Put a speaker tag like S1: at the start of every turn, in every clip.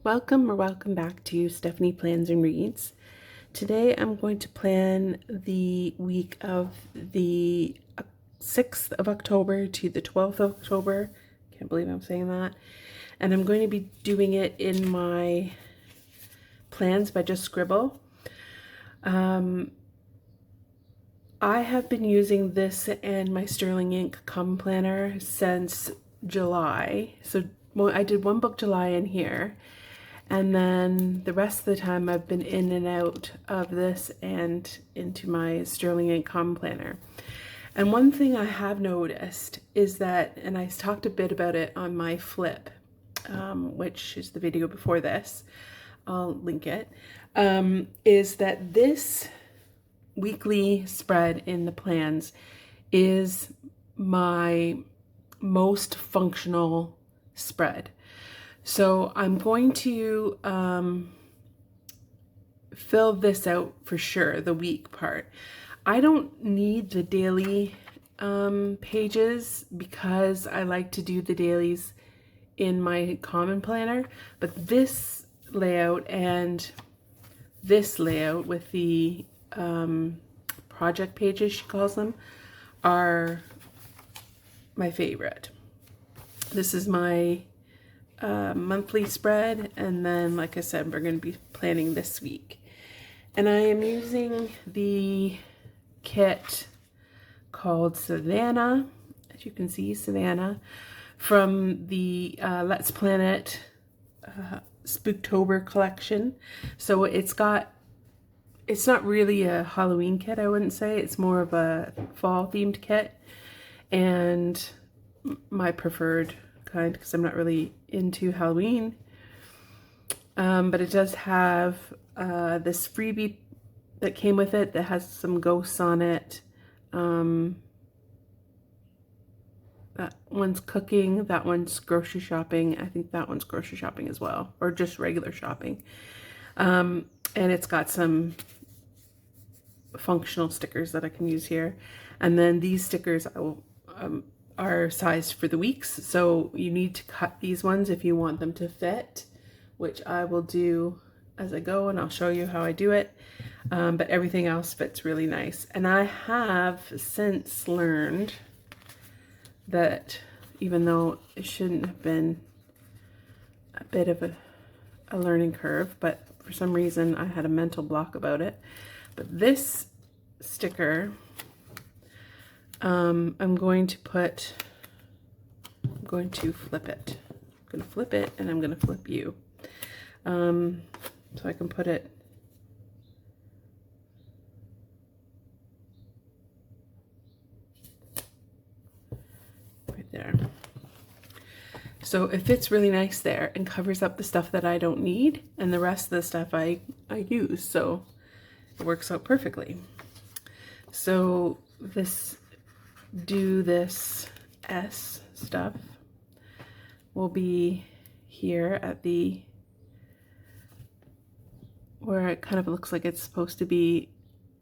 S1: Welcome back to Stephanie Plans and Reads. Today I'm going to plan the week of the 6th of October to the 12th of October. Can't believe I'm saying that. And I'm going to be doing it in my plans by just Scribble. I have been using this and my Sterling Ink Common Planner since July. So I did one book July in here. And then the rest of the time I've been in and out of this and into my Sterling Ink Common Planner. And one thing I have noticed is that, and I talked a bit about it on my flip, which is the video before this, I'll link it, is that this weekly spread in the plans is my most functional spread. So I'm going to fill this out for sure, the week part. I don't need the daily pages because I like to do the dailies in my common planner, but this layout and this layout with the project pages, she calls them, are my favorite. This is my monthly spread, and then like I said, we're going to be planning this week. And I am using the kit called Savannah, as you can see, Savannah, from the Let's Plan It Spooktober collection. So it's not really a Halloween kit, I wouldn't say. It's more of a fall themed kit, and my preferred kind because I'm not really into Halloween. But it does have this freebie that came with it that has some ghosts on it. That one's cooking, that one's grocery shopping. I think that one's grocery shopping as well, or just regular shopping. And it's got some functional stickers that I can use here. And then these stickers are sized for the weeks, so you need to cut these ones if you want them to fit, which I will do as I go, and I'll show you how I do it. But everything else fits really nice. And I have since learned that even though it shouldn't have been a bit of a learning curve, but for some reason I had a mental block about it. But this sticker, I'm going to flip it. I'm going to flip it, and I'm going to flip you. So I can put it right there. So it fits really nice there and covers up the stuff that I don't need, and the rest of the stuff I use, so it works out perfectly. So this S stuff will be here at the where it kind of looks like it's supposed to be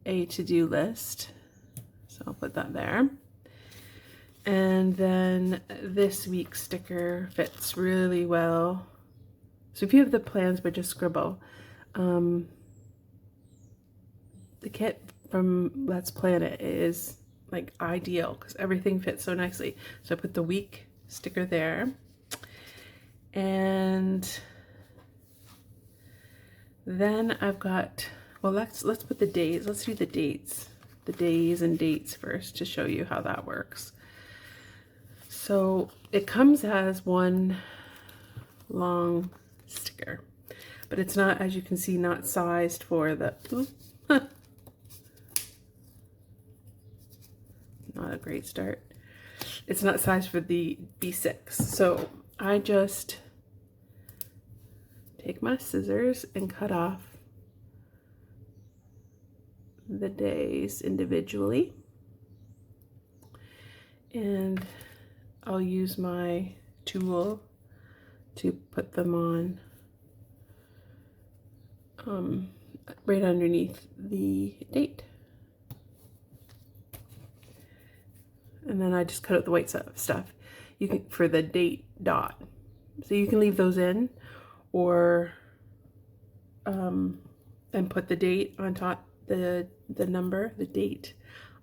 S1: a to-do list, so I'll put that there. And then this week's sticker fits really well. So if you have the plans but just Scribble, the kit from Let's Plan It is like ideal because everything fits so nicely. So I put the week sticker there, and then I've got, well, let's put the days. Let's do the dates and dates first to show you how that works. So it comes as one long sticker, but it's not, as you can see, not sized for the not a great start. It's not sized for the B6. So I just take my scissors and cut off the days individually. And I'll use my tool to put them on right underneath the date. And then I just cut out the white stuff. You can, for the date dot. So you can leave those in, or and put the date on top, the number, the date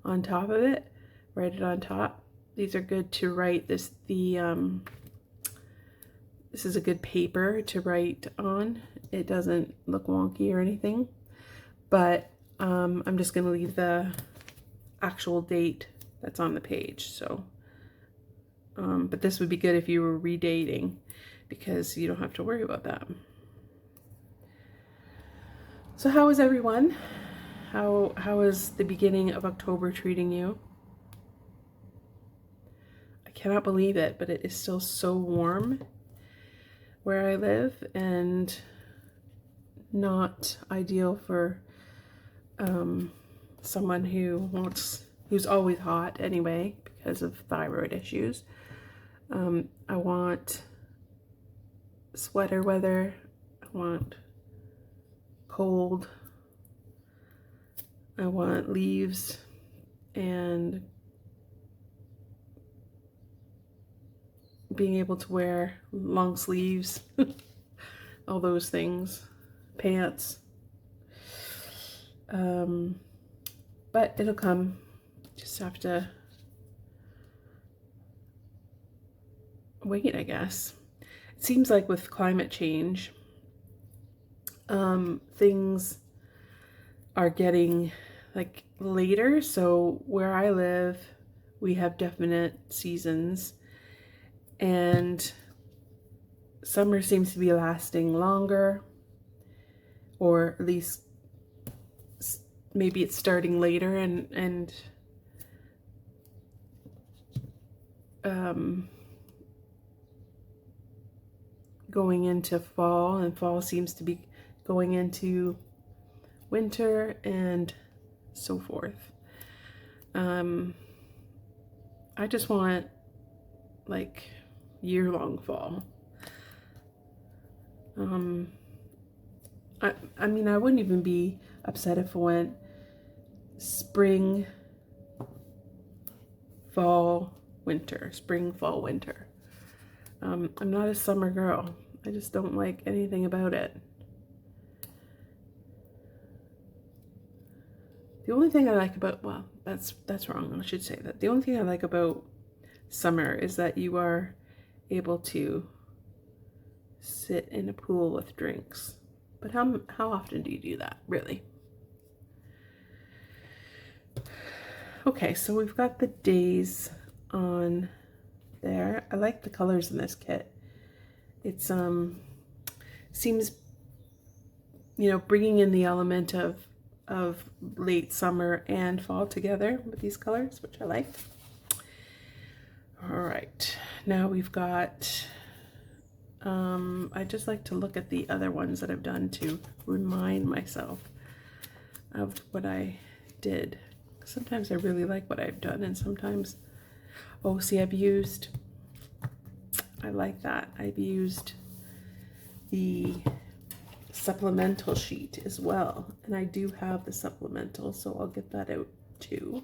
S1: on top of it, write it on top. These are good to write this, this is a good paper to write on. It doesn't look wonky or anything, but I'm just gonna leave the actual date that's on the page. So, but this would be good if you were redating, because you don't have to worry about that. So how is everyone? How is the beginning of October treating you? I cannot believe it, but it is still so warm where I live, and not ideal for someone who's always hot anyway because of thyroid issues. I want sweater weather. I want cold. I want leaves and being able to wear long sleeves, all those things, pants. But it'll come. Just have to wait, I guess. It seems like with climate change, things are getting like later. So where I live, we have definite seasons, and summer seems to be lasting longer, or at least maybe it's starting later, and going into fall, and fall seems to be going into winter and so forth. I just want like year-long fall. I mean, I wouldn't even be upset if it went spring, fall, winter, spring, fall, winter. I'm not a summer girl. I just don't like anything about it. The only thing I like about, well, that's wrong. I should say that. The only thing I like about summer is that you are able to sit in a pool with drinks. But how often do you do that, really? Okay, so we've got the days on there. I like the colors in this kit. It's seems, you know, bringing in the element of late summer and fall together with these colors, which I like. All right, now we've got, I just like to look at the other ones that I've done to remind myself of what I did. Sometimes I really like what I've done, and sometimes, oh, see, I like that. I've used the supplemental sheet as well, and I do have the supplemental, so I'll get that out too.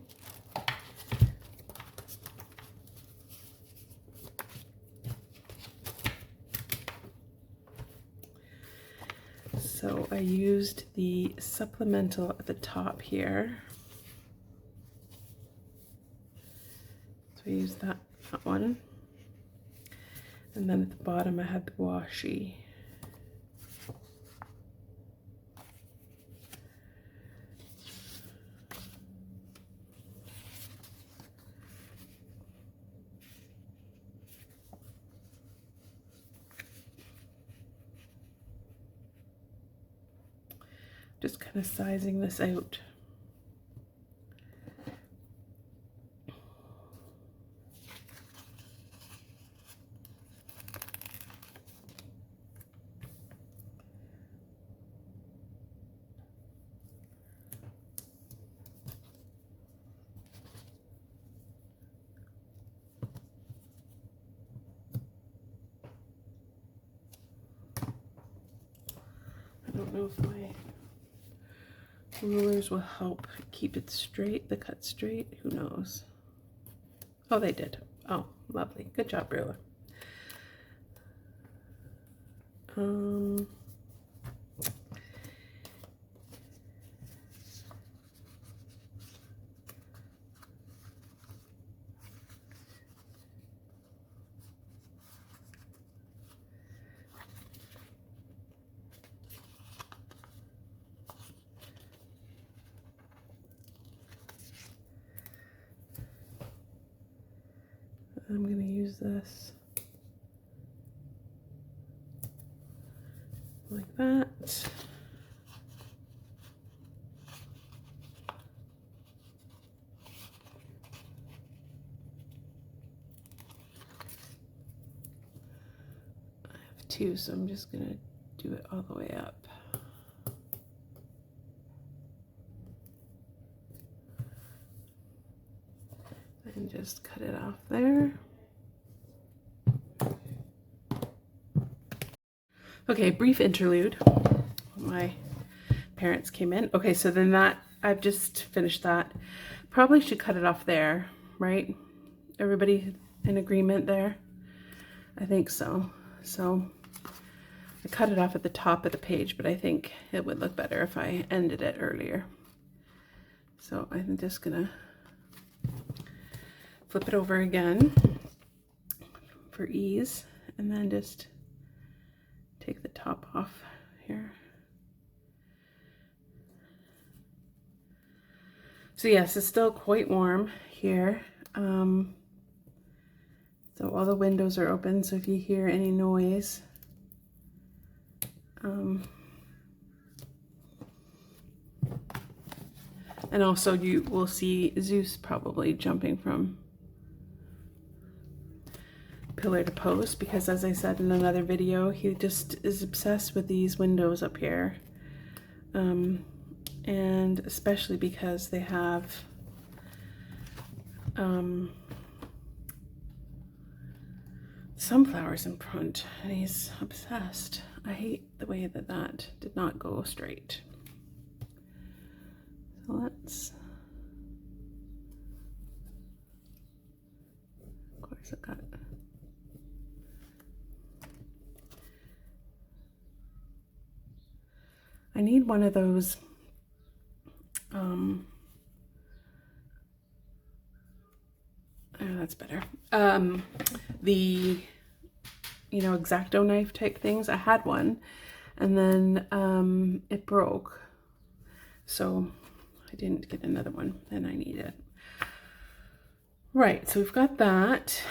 S1: So I used the supplemental at the top here. So I used that one. And then at the bottom I had the washi. Just kind of sizing this out. I don't know if my rulers will help keep it straight, the cut straight. Who knows? Oh, they did. Oh, lovely. Good job, ruler. Um, I'm going to use this like that. I have two, so I'm just going to do it all the way up. And just cut it off there. Okay, brief interlude. My parents came in. Okay, so then that, I've just finished that. Probably should cut it off there, right? Everybody in agreement there? I think so. So I cut it off at the top of the page, but I think it would look better if I ended it earlier. So I'm just gonna flip it over again for ease, and then just take the top off here. So yes, it's still quite warm here. So all the windows are open, so if you hear any noise, and also you will see Zeus probably jumping from pillar to post, because as I said in another video, he just is obsessed with these windows up here. And especially because they have sunflowers in front, and he's obsessed. I hate the way that that did not go straight. So let's, of course I got, I need one of those oh, that's better. The, you know, X-Acto knife type things. I had one, and then it broke, so I didn't get another one, and I need it. Right, so we've got that,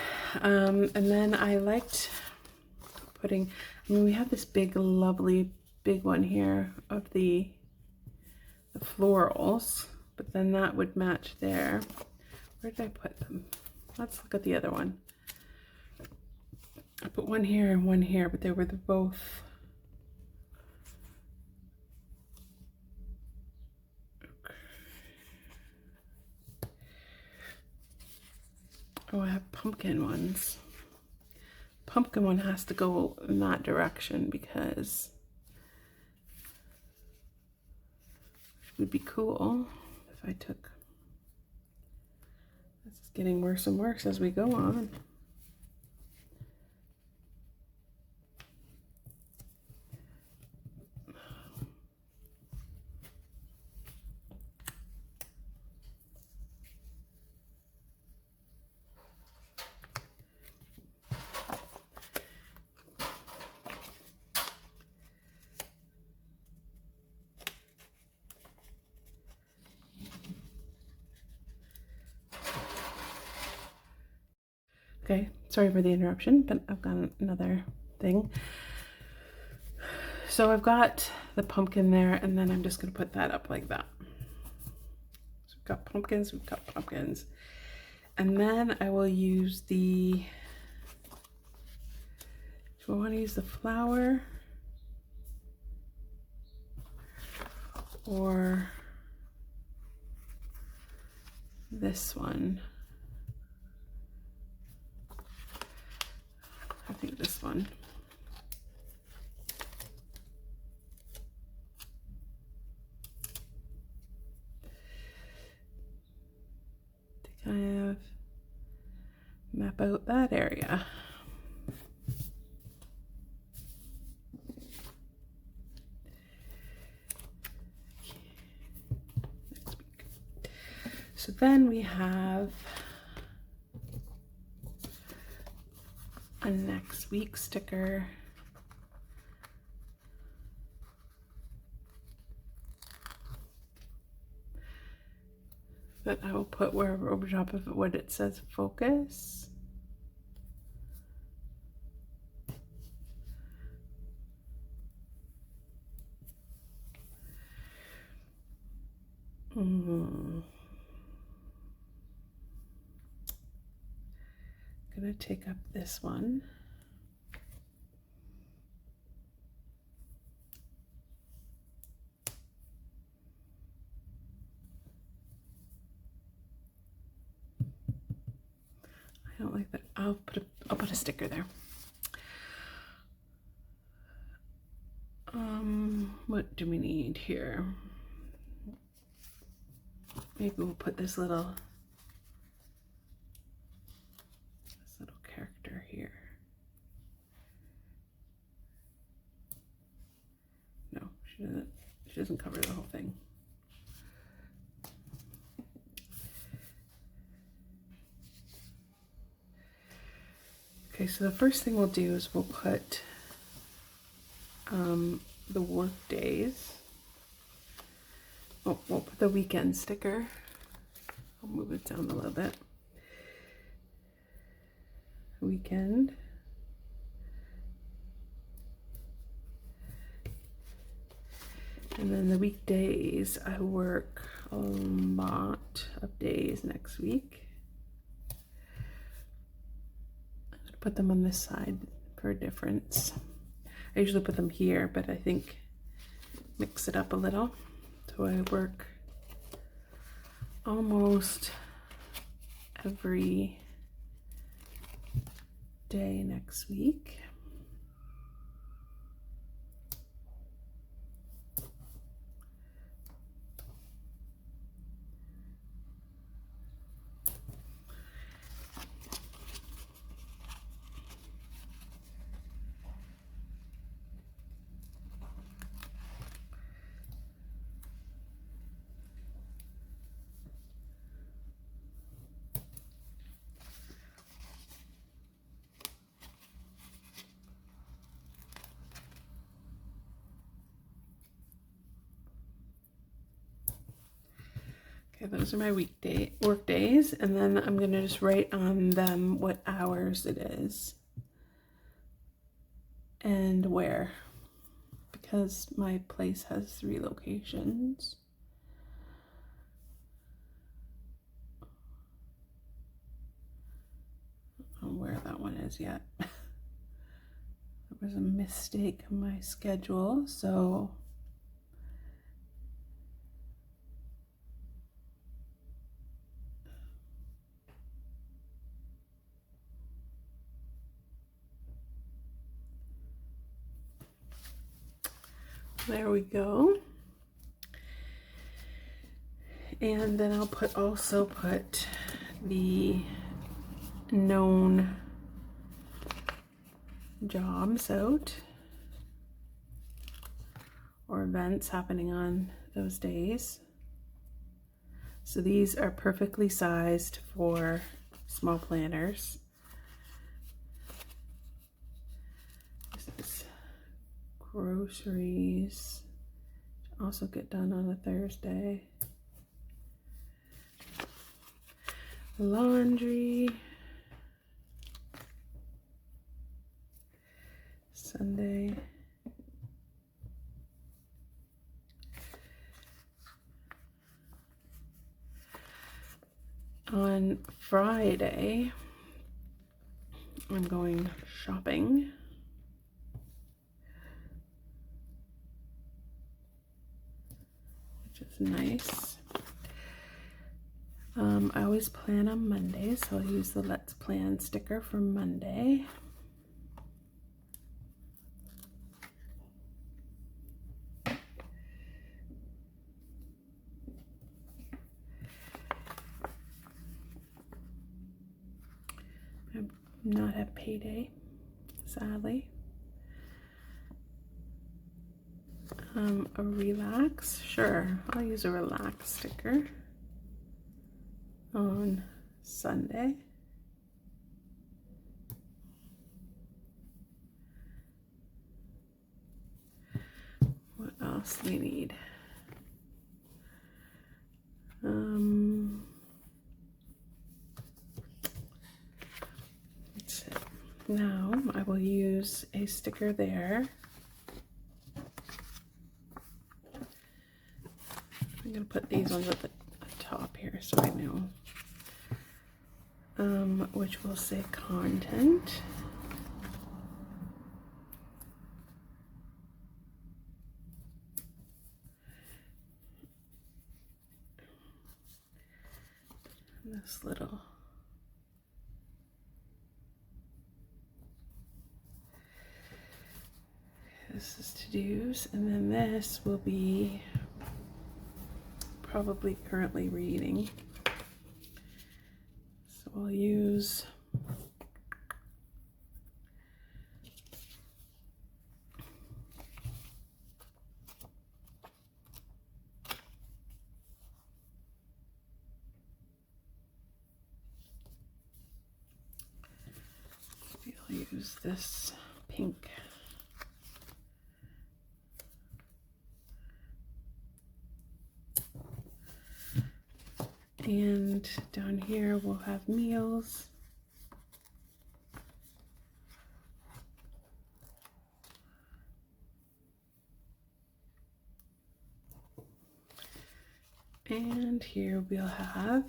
S1: and then I liked putting, I mean, we have this big, lovely, big one here of the florals, but then that would match there. Where did I put them? Let's look at the other one. I put one here and one here, but they were both. Okay. Oh, I have pumpkin ones. Pumpkin one has to go in that direction because it would be cool if I took. This is getting worse and worse as we go on. Okay, sorry for the interruption, but I've got another thing. So I've got the pumpkin there, and then I'm just going to put that up like that. So we've got pumpkins, we've got pumpkins. And then I will use the, do I want to use the flower or this one? I think this one. To kind of map out that area. So then we have a next week sticker. That I will put wherever over top of it what it says focus. Gonna take up this one. I don't like that. I'll put a sticker there. What do we need here? Maybe we'll put this little character here. No, she doesn't cover the whole thing. Okay, so the first thing we'll do is we'll put the work days. Oh, we'll put the weekend sticker. I'll move it down a little bit. Weekend. And then the weekdays, I work a lot of days next week. I'm going to put them on this side for a difference. I usually put them here, but I think mix it up a little. So I work almost every day next week. Okay, those are my work days, and then I'm going to just write on them what hours it is and where, because my place has 3 locations. I don't know where that one is yet. There was a mistake in my schedule, so there we go. And then I'll also put the known jobs out or events happening on those days. So these are perfectly sized for small planners. This is groceries, also get done on a Thursday. Laundry, Sunday. On Friday, I'm going shopping. Which is nice. I always plan on Monday, so I'll use the Let's Plan sticker for Monday. I'm not at payday, sadly. A relax, sure, I'll use a relax sticker. on Sunday. What else do we need? That's it. Now I will use a sticker there. I'm going to put these ones at the top here so I know. Which will say content. This little this is to-dos, and then this will be probably currently reading. So I'll use this pink. And down here we'll have meals. And here we'll have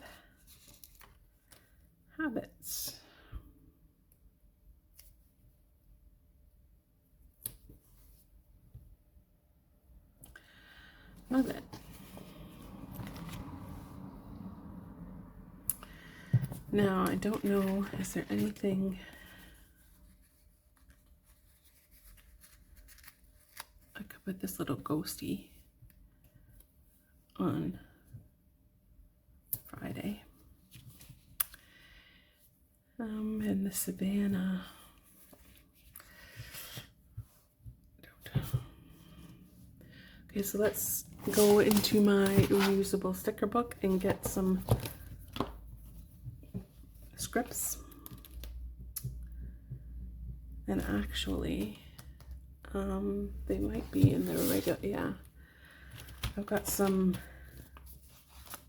S1: habits. Love it. Now, I don't know, is there anything I could put this little ghosty on Friday? And the Savannah. Okay, so let's go into my reusable sticker book and get some scripts. And actually, they might be in the regular, yeah. I've got some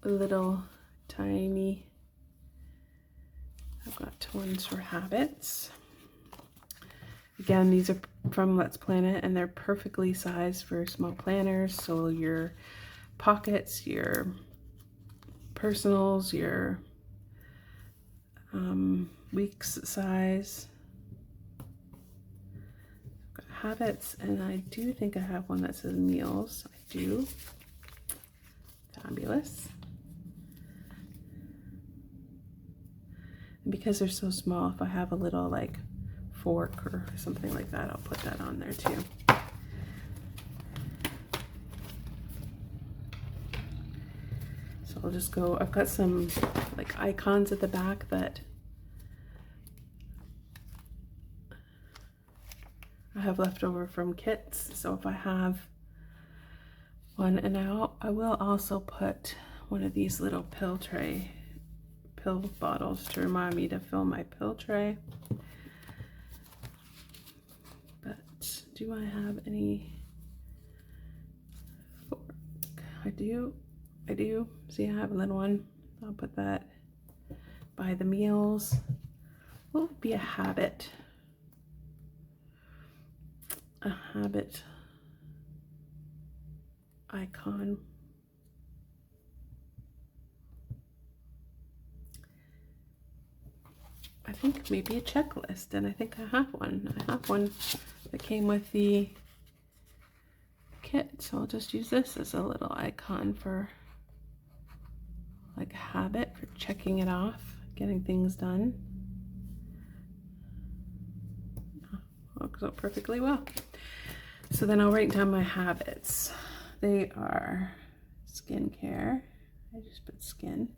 S1: little tiny, I've got ones for habits. Again, these are from Let's Plan It, and they're perfectly sized for small planners. So your pockets, your personals, your weeks size. I've got habits, and I do think I have one that says meals. I do. Fabulous. And because they're so small, if I have a little like fork or something like that, I'll put that on there too. So I'll just go, I've got some like icons at the back that I have left over from kits. So if I have one, and I will also put one of these little pill bottles to remind me to fill my pill tray. Do I have any fork? I do. See, I have a little one. I'll put that by the meals. What would be a habit? A habit icon. I think maybe a checklist, and I think I have one. I have one that came with the kit, so I'll just use this as a little icon for like a habit for checking it off, getting things done. Works out perfectly well. So then I'll write down my habits. They are skincare. I just put skin.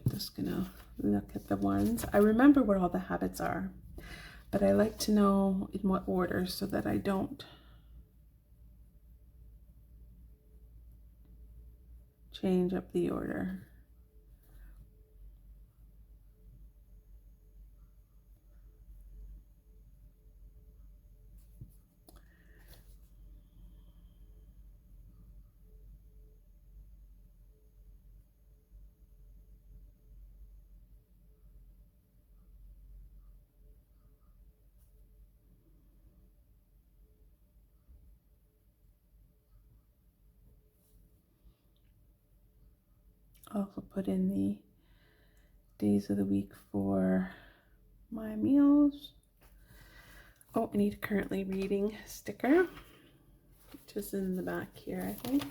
S1: Just gonna look at the ones. I remember what all the habits are, but I like to know in what order so that I don't change up the order. Also put in the days of the week for my meals. Oh, I need a currently reading sticker, which is in the back here, I think.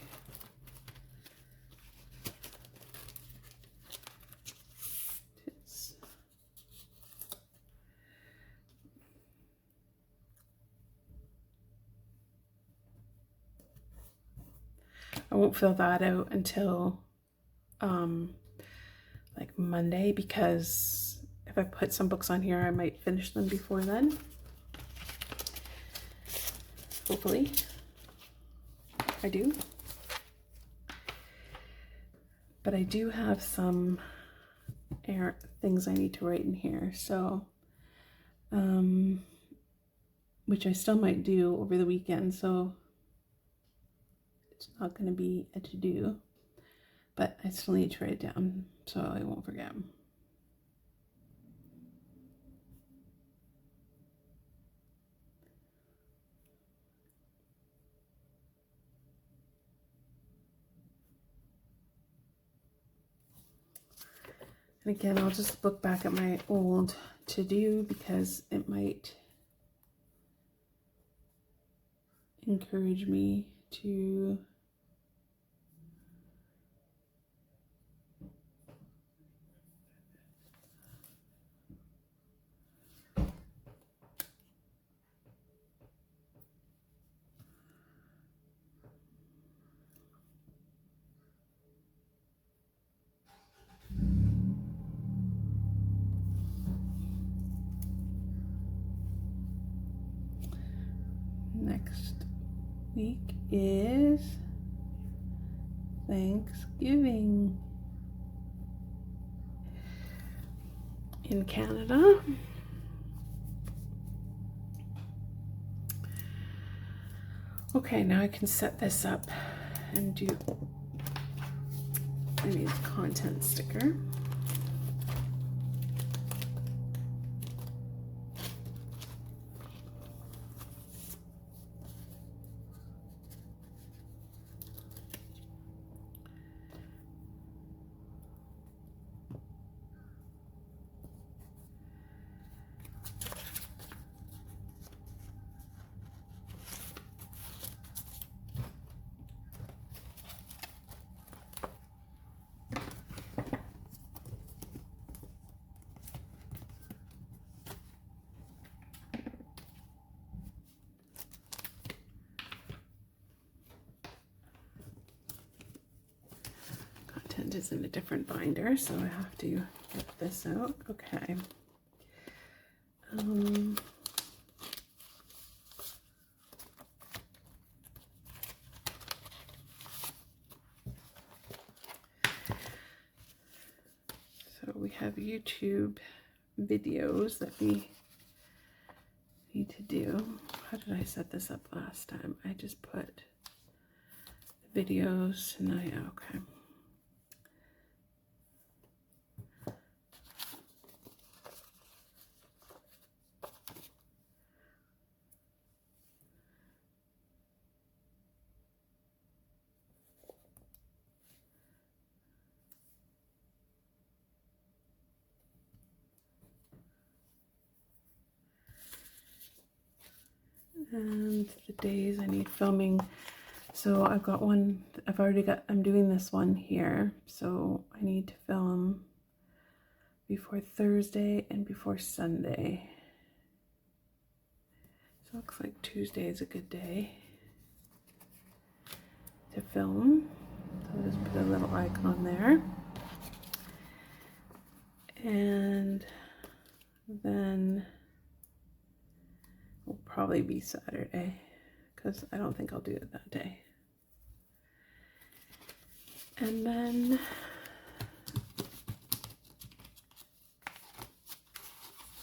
S1: I won't fill that out until like Monday, because if I put some books on here, I might finish them before then. Hopefully. I do. But I do have some things I need to write in here, so which I still might do over the weekend, so it's not going to be a to-do, but I still need to write it down so I won't forget. And again, I'll just look back at my old to-do because it might encourage me to next week is Thanksgiving in Canada. Okay, now I can set this up and do, I need a content sticker. Is in a different binder, so I have to get this out. Okay. So we have YouTube videos that we need to do. How did I set this up last time? I just put videos and okay. And the days I need filming. So I've got one, I'm doing this one here. So I need to film before Thursday and before Sunday. So it looks like Tuesday is a good day to film. So I'll just put a little icon there. And then will probably be Saturday, because I don't think I'll do it that day. And then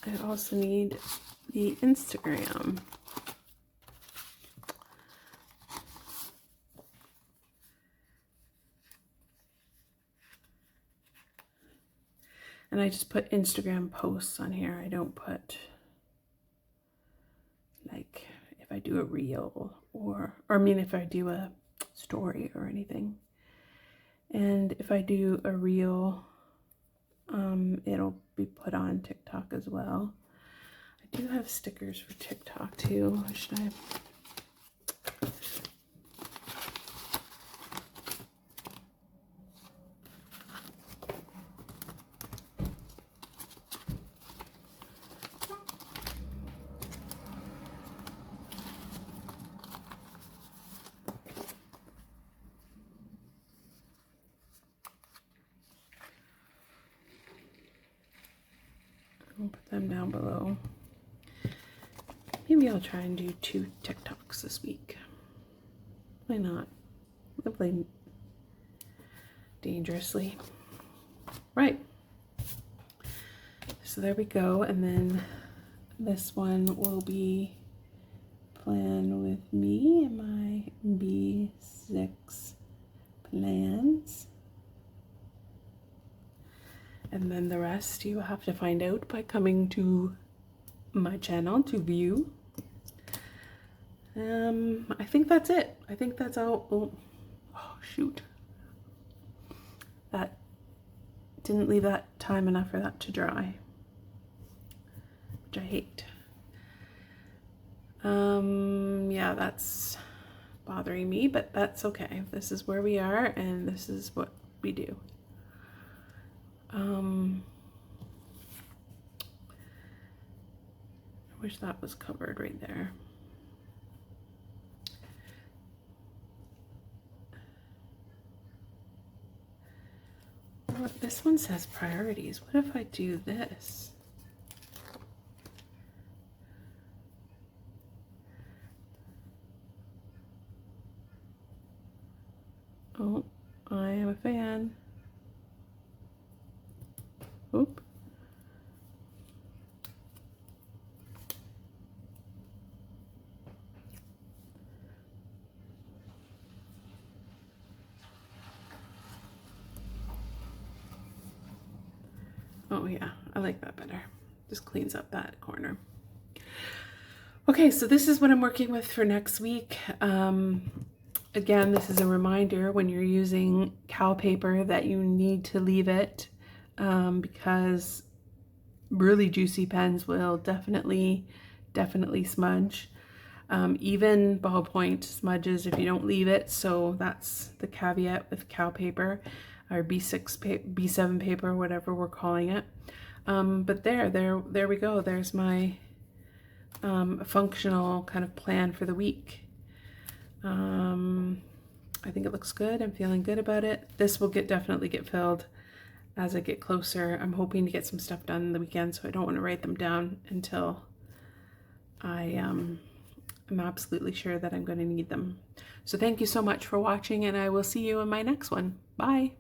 S1: I also need the Instagram. And I just put Instagram posts on here. I don't put, like, if I do a reel or I mean if I do a story or anything. And if I do a reel, it'll be put on TikTok as well. I do have stickers for TikTok too. Should I? I'll put them down below. Maybe I'll try and do 2 TikToks this week. Why not? Live dangerously. Right. So there we go. And then this one will be Plan With Me and my B6 plans. And then the rest you will have to find out by coming to my channel to view. I think that's it. I think that's all. Oh shoot. That didn't leave that time enough for that to dry, which I hate. Yeah, that's bothering me, but that's okay. This is where we are and this is what we do. I wish that was covered right there. Well, this one says priorities. What if I do this? Oh, I am a fan. Oop. Oh yeah, I like that better. Just cleans up that corner. Okay, so this is what I'm working with for next week. Again, this is a reminder when you're using cal paper that you need to leave it because really juicy pens will definitely smudge. Even ballpoint smudges if you don't leave it, so that's the caveat with cal paper or B7 paper, whatever we're calling it. But there we go. There's my functional kind of plan for the week. I think it looks good. I'm feeling good about it. This will definitely get filled as I get closer. I'm hoping to get some stuff done the weekend, so I don't want to write them down until I'm absolutely sure that I'm going to need them. So thank you so much for watching, and I will see you in my next one. Bye.